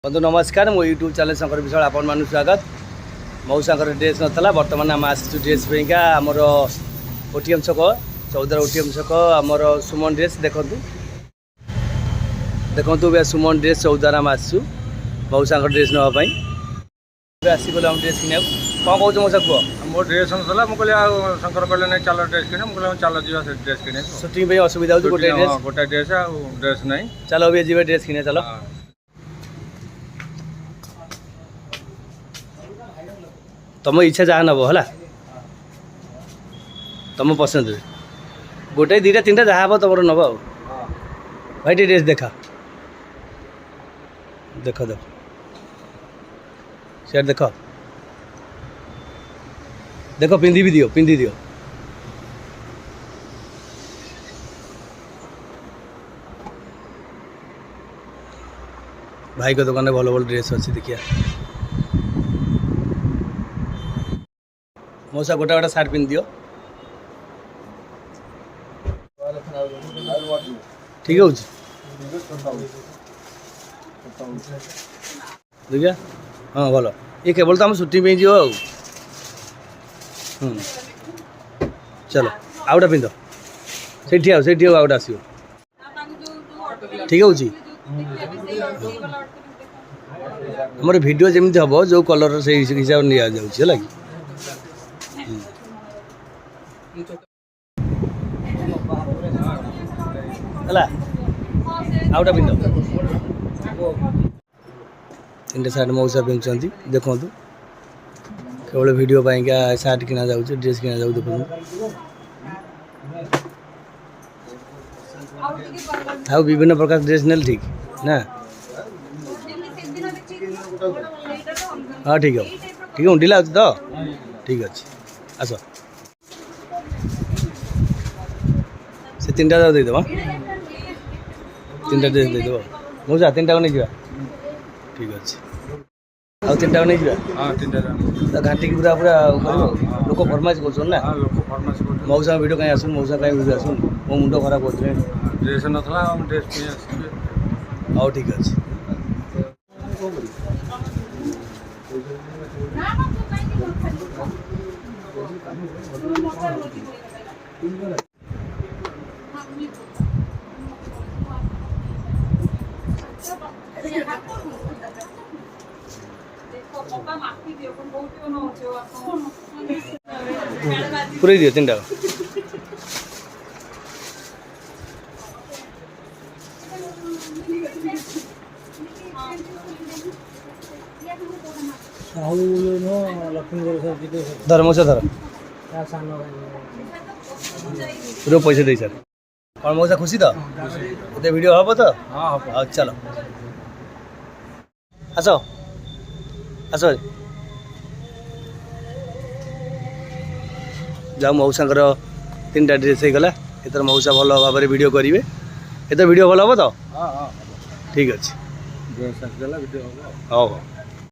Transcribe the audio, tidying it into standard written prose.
बंधु नमस्कार मो यूट्यूब चैनल शंकर विशाल आपण मान स्वागत। मौसा ड्रेस नाला बर्तमान आम आसु ड्रेस पाइका आमर ओटीएम छक 14 ओटीएम छक आमर सुमन ड्रेस देखु सुमन ड्रेस 14 आम आसु मौसा ड्रेस नापी आसगल आम ड्रेस किना कौन कौन मौसा कह मो ड्रेस ना मुझे शंकर कहले नहीं चल ड्रेस किने मुझे चल जा ड्रेस किने सुटिंग असुविधा हो गोटे ड्रेस ड्रेस नहीं चलो अभी जी ड्रेस किने चलो तुम इच्छा जहाँ नब है तुम पसंद गोटे दुटा तीन जहाँ हम तुम नब भाई ड्रेस देखा देख देख से देख देख पिंधि भी दियो पिंधि दियो भाई को दुकान में भल भल ड्रेस अच्छी देखिए मौसा गोटा गोटा सार्ट पिंधि दियो ठीक है देखिए हाँ भल ये केवल तो आम छुट्टी पे जीव चलो आउटा पिंध से आउटा आस ठीक है हमारे वीडियो जमी हम जो कलर से हिसाब नि जाऊँ है आउटा पिंध तीन सार्ट मौसा पिंधुंट देखु केवल वीडियो पाइका सार्ट किना जाऊँ ड्रेस किना जाऊ देखो आउ विभिन्न प्रकार ड्रेस नेल ठीक ना हाँ ठीक है उंडीला तो ठीक अच्छे आस से तीन टा देदेव तीन टा ड्रेस देदेव मौसा तीन टा नहीं ठीक अच्छे आउ तीन टा नहीं घाटी की पूरा पूरा लोक फरमाइश कर मौसा वीडियो कहीं आसुन मौसा कहीं वीडियो आसुन मो मुंड खराब होते ड्रेस ना ड्रेस हाँ ठीक अच्छे पूरे दियो तीन टा धर मौसा धर पूरा पैसा दे सर और मौसा खुशी तो वीडियो हम तो हाँ चलो आस आस जाओ मौसा तीन टा ड्रेस हो गला एथर मौसा भल भाव में वीडियो करेंगे एत वीडियो भल हम तो ठीक अच्छे ड्रेस वीडियो हाँ हाँ